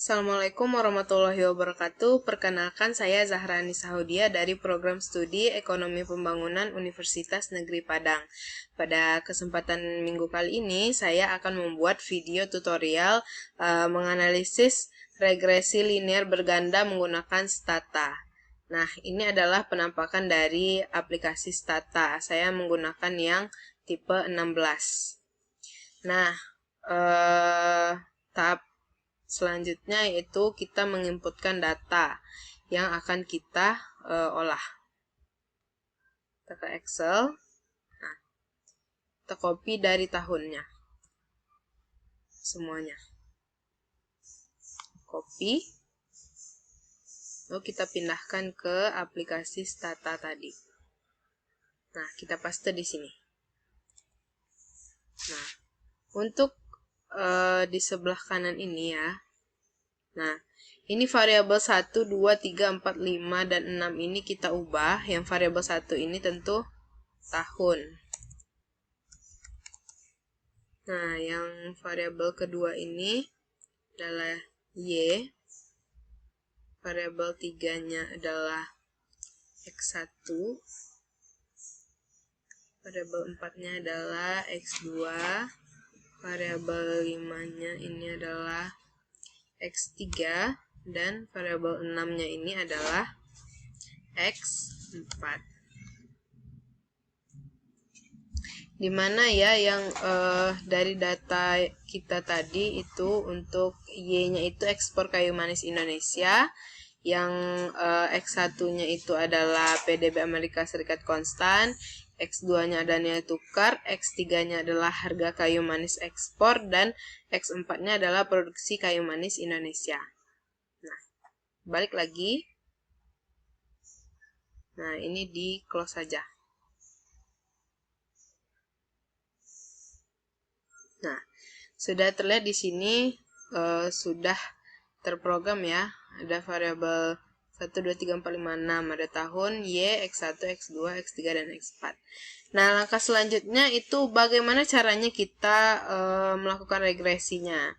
Assalamualaikum warahmatullahi wabarakatuh. Perkenalkan, saya Zahrani Sahudia dari Program Studi Ekonomi Pembangunan Universitas Negeri Padang. Pada kesempatan minggu kali ini, saya akan membuat video tutorial menganalisis regresi linear berganda menggunakan Stata. Nah, ini adalah penampakan dari aplikasi Stata. Saya menggunakan yang tipe 16. Nah, tahap selanjutnya yaitu kita menginputkan data yang akan kita olah. Kita ke Excel. Nah, kita copy dari tahunnya. Semuanya. Copy. Lalu kita pindahkan ke aplikasi Stata tadi. Nah, kita paste di sini. Nah, untuk di sebelah kanan ini ya. Nah, ini variabel 1, 2, 3, 4, 5, dan 6 ini kita ubah. Yang variabel 1 ini tentu tahun. Nah, yang variabel kedua ini adalah Y. Variabel 3-nya adalah X1. Variabel 4-nya adalah X2. Variabel 5-nya ini adalah X3, dan variabel 6-nya ini adalah X4. Dimana ya yang dari data kita tadi itu untuk Y-nya itu ekspor kayu manis Indonesia, yang X1-nya itu adalah PDB Amerika Serikat konstan, X2-nya ada nilai tukar, X3-nya adalah harga kayu manis ekspor, dan X4-nya adalah produksi kayu manis Indonesia. Nah, balik lagi. Nah, ini di close saja. Nah, sudah terlihat di sini sudah terprogram ya. Ada variabel 1, 2, 3, 4, 5, 6. Ada tahun, Y, X1, X2, X3, dan X4. Nah, langkah selanjutnya itu bagaimana caranya kita melakukan regresinya.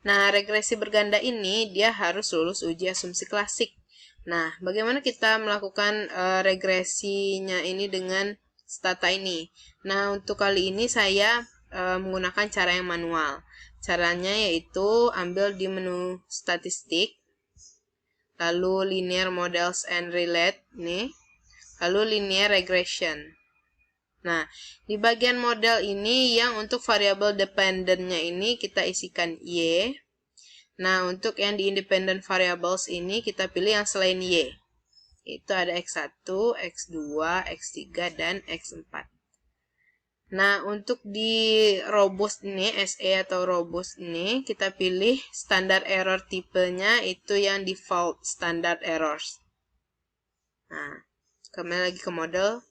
Nah, regresi berganda ini dia harus lulus uji asumsi klasik. Nah, bagaimana kita melakukan regresinya ini dengan Stata ini? Nah, untuk kali ini saya menggunakan cara yang manual. Caranya yaitu ambil di menu statistik, lalu linear models and relate nih, lalu linear regression. Nah, di bagian model ini yang untuk variabel dependent-nya ini kita isikan Y. Nah, untuk yang di independent variables ini kita pilih yang selain Y. Itu ada X1, X2, X3, dan X4. Nah, untuk di robust ini, SE atau robust ini, kita pilih standard error tipenya itu yang default standard errors. Nah, kembali lagi ke model.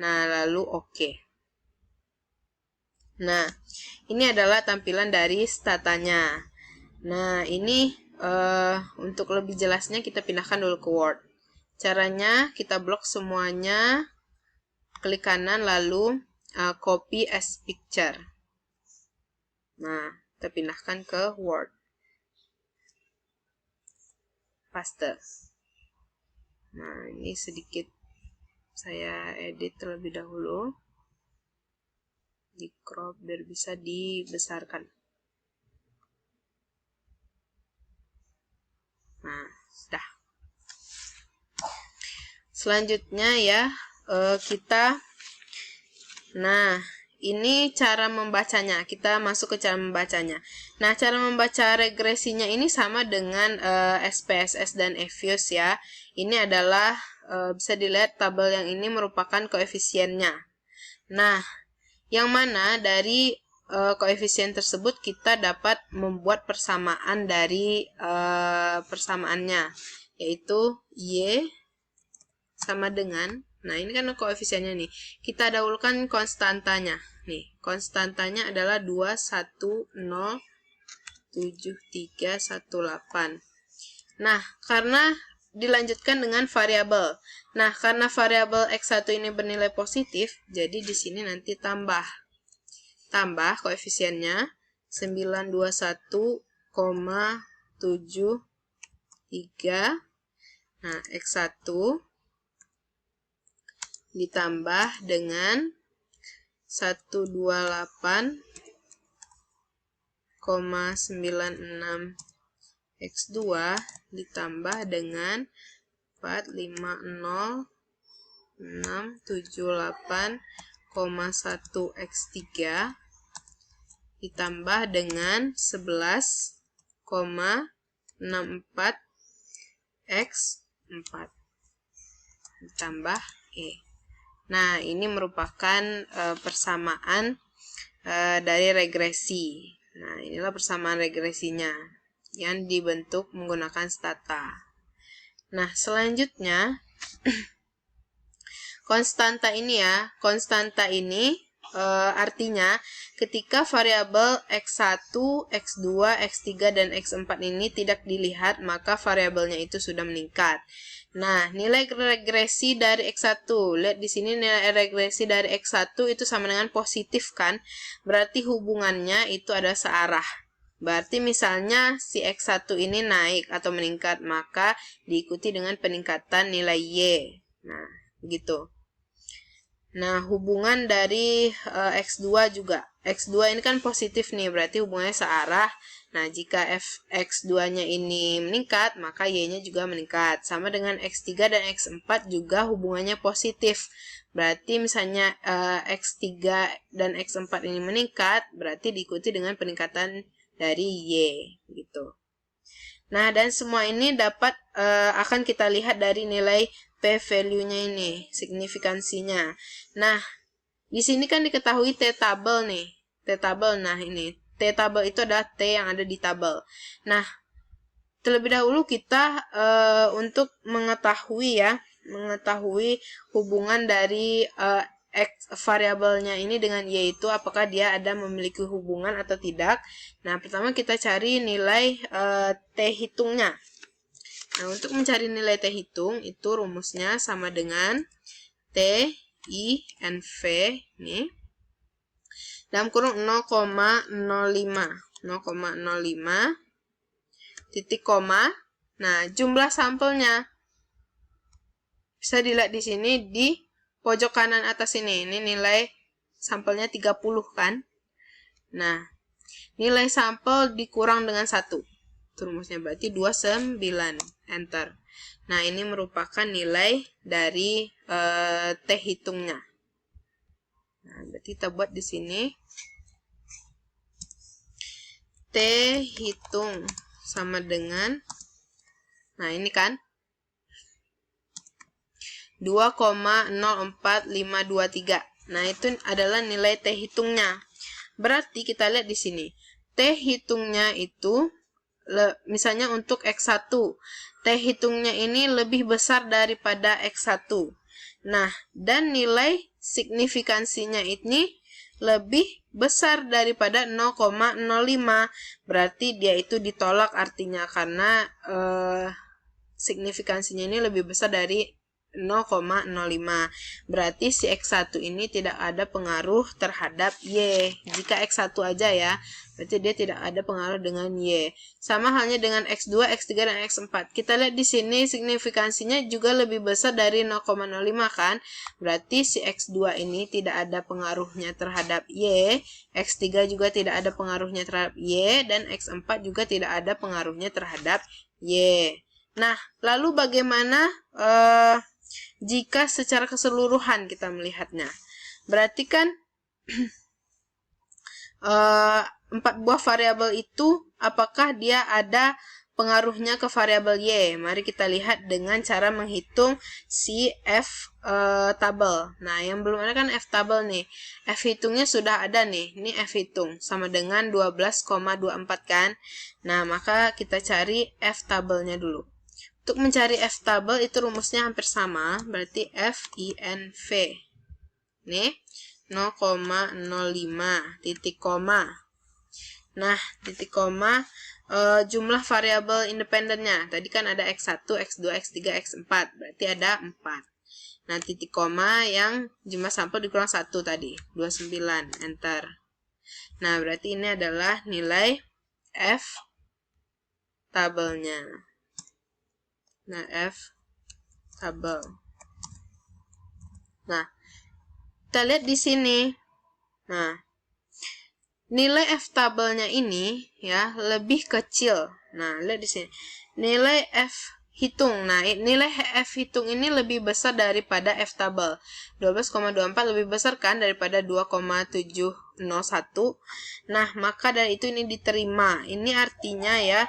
Nah, lalu OK. Nah, ini adalah tampilan dari statanya. Nah, ini untuk lebih jelasnya kita pindahkan dulu ke Word. Caranya kita blok semuanya, klik kanan lalu copy as picture. Nah, kita pindahkan ke Word. Paste. Nah, ini sedikit saya edit terlebih dahulu. Di crop biar bisa dibesarkan. Nah, sudah. Selanjutnya ya, nah, ini cara membacanya. Kita masuk ke cara membacanya. Nah, cara membaca regresinya ini sama dengan SPSS dan EVIUS ya. Ini adalah bisa dilihat tabel yang ini merupakan koefisiennya. Nah, yang mana dari koefisien tersebut kita dapat membuat persamaan dari persamaannya, yaitu Y sama dengan, nah ini kan koefisiennya nih, kita dahulukan konstantanya. Nih, konstantanya adalah 2, 1, 0, 7, 3, 1, 8. Nah, karena dilanjutkan dengan variabel. Nah, karena variabel X1 ini bernilai positif, jadi di sini nanti tambah koefisiennya 921,7 3. Nah, X1 ditambah dengan 128,96 X2 ditambah dengan 450,678,1 X3 ditambah dengan 11,64 X4 ditambah E. Nah, ini merupakan persamaan dari regresi. Nah, inilah persamaan regresinya yang dibentuk menggunakan stata. Nah, selanjutnya konstanta ini ya. Konstanta ini artinya ketika variabel X1, X2, X3, dan X4 ini tidak dilihat, maka variabelnya itu sudah meningkat. Nah, nilai regresi dari X1. Lihat di sini nilai regresi dari X1 itu sama dengan positif kan? Berarti hubungannya itu ada searah. Berarti misalnya si X1 ini naik atau meningkat, maka diikuti dengan peningkatan nilai Y. Nah, begitu. Nah, hubungan dari X2 juga. X2 ini kan positif nih, berarti hubungannya searah. Nah, jika X2-nya ini meningkat, maka Y-nya juga meningkat. Sama dengan X3 dan X4 juga hubungannya positif. Berarti misalnya X3 dan X4 ini meningkat, berarti diikuti dengan peningkatan dari Y. Gitu. Nah, dan semua ini dapat akan kita lihat dari nilai p-value-nya ini, signifikansinya. Nah, di sini kan diketahui t-tabel nih. T-tabel, nah ini. T-tabel itu adalah T yang ada di tabel. Nah, terlebih dahulu kita untuk mengetahui hubungan dari variabelnya ini dengan Y itu, apakah dia ada memiliki hubungan atau tidak. Nah, pertama kita cari nilai T hitungnya. Nah, untuk mencari nilai T hitung, itu rumusnya sama dengan T, I, N, V, nih, dalam kurung 0,05, titik koma. Nah, jumlah sampelnya bisa dilihat di sini di pojok kanan atas ini. Ini nilai sampelnya 30 kan. Nah, nilai sampel dikurang dengan 1. Itu rumusnya berarti 29. Enter. Nah, ini merupakan nilai dari T hitungnya. Nah, berarti kita buat di sini T hitung sama dengan, nah ini kan 2,04523. Nah, itu adalah nilai T hitungnya. Berarti kita lihat di sini. T hitungnya itu misalnya untuk X1, T hitungnya ini lebih besar daripada X1. Nah, dan nilai signifikansinya ini lebih besar daripada 0,05. Berarti dia itu ditolak artinya, karena signifikansinya ini lebih besar dari 0,05. Berarti si X1 ini tidak ada pengaruh terhadap Y. Jika X1 aja ya, berarti dia tidak ada pengaruh dengan Y. Sama halnya dengan X2, X3, dan X4. Kita lihat di sini signifikansinya juga lebih besar dari 0,05 kan? Berarti si X2 ini tidak ada pengaruhnya terhadap Y. X3 juga tidak ada pengaruhnya terhadap Y. Dan X4 juga tidak ada pengaruhnya terhadap Y. Nah, lalu bagaimana jika secara keseluruhan kita melihatnya? Berarti kan 4 buah variabel itu apakah dia ada pengaruhnya ke variabel Y? Mari kita lihat dengan cara menghitung si F tabel. Nah, yang belum ada kan F tabel nih. F hitungnya sudah ada nih. Ini F hitung sama dengan 12,24 kan. Nah, maka kita cari F tabelnya dulu. Untuk mencari F tabel itu rumusnya hampir sama, berarti F I N V. Nih, 0,05 titik koma. Nah, titik koma jumlah variabel independennya. Tadi kan ada X1, X2, X3, X4, berarti ada 4. Nah, titik koma yang jumlah sampel dikurang 1 tadi, 29, enter. Nah, berarti ini adalah nilai F tabelnya. Nah, F tabel. Nah, kita lihat di sini. Nah, nilai F tabelnya ini ya lebih kecil. Nah, lihat di sini. Nilai F hitung. Nah, nilai F hitung ini lebih besar daripada F tabel. 12,24 lebih besar kan daripada 2,701. Nah, maka dari itu ini diterima. Ini artinya ya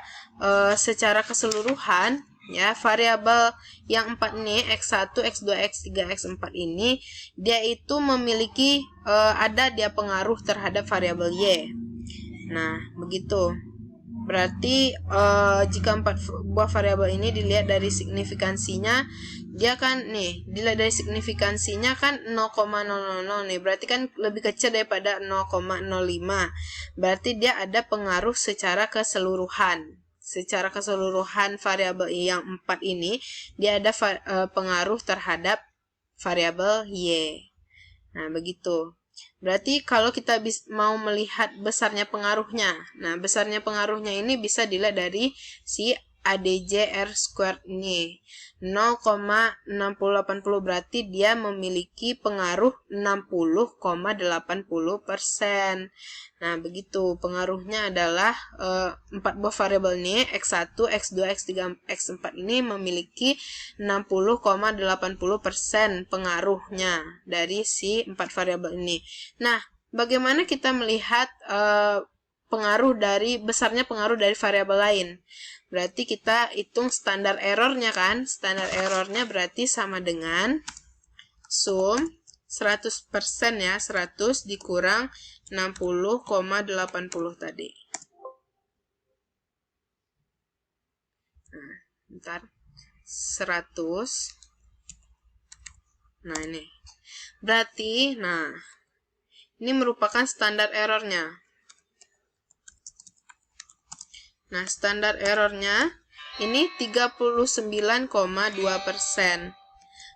secara keseluruhan ya variabel yang 4 ini x1, x2, x3, x4 ini dia itu memiliki ada dia pengaruh terhadap variabel y. Nah, begitu. Berarti jika 4 buah variabel ini dilihat dari signifikansinya, dia kan nih, dilihat dari signifikansinya kan 0,000 nih. Berarti kan lebih kecil daripada 0,05. Berarti dia ada pengaruh secara keseluruhan. Secara keseluruhan variabel yang 4 ini dia ada pengaruh terhadap variabel y. Nah, begitu. Berarti kalau kita mau melihat besarnya pengaruhnya. Nah, besarnya pengaruhnya ini bisa dilihat dari si ADJ R squared ini. 0,6080 berarti dia memiliki pengaruh 60,80%. Nah, begitu. Pengaruhnya adalah 4 buah variabel ini, X1, X2, X3, X4 ini memiliki 60,80% pengaruhnya dari si 4 variabel ini. Nah, bagaimana kita melihat besarnya pengaruh dari variabel lain? Berarti kita hitung standar errornya kan. Standar errornya berarti sama dengan sum 100% ya. 100 dikurang 60,80 tadi. Nah, bentar. 100. Nah, ini. Berarti, ini merupakan standar errornya. Nah, standar errornya ini 39,2%.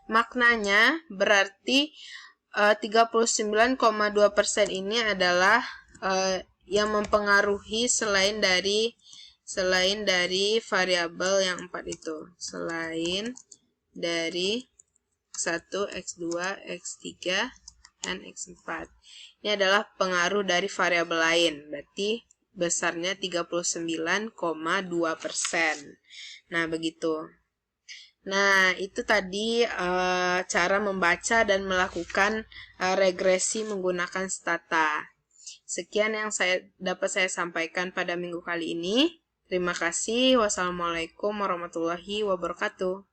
Maknanya berarti 39,2% ini adalah yang mempengaruhi selain dari variabel yang 4 itu. Selain dari X1, X2, X3, dan X4. Ini adalah pengaruh dari variabel lain. Berarti besarnya 39,2%. Nah, begitu. Nah, itu tadi cara membaca dan melakukan regresi menggunakan stata. Sekian yang dapat saya sampaikan pada minggu kali ini. Terima kasih. Wassalamualaikum warahmatullahi wabarakatuh.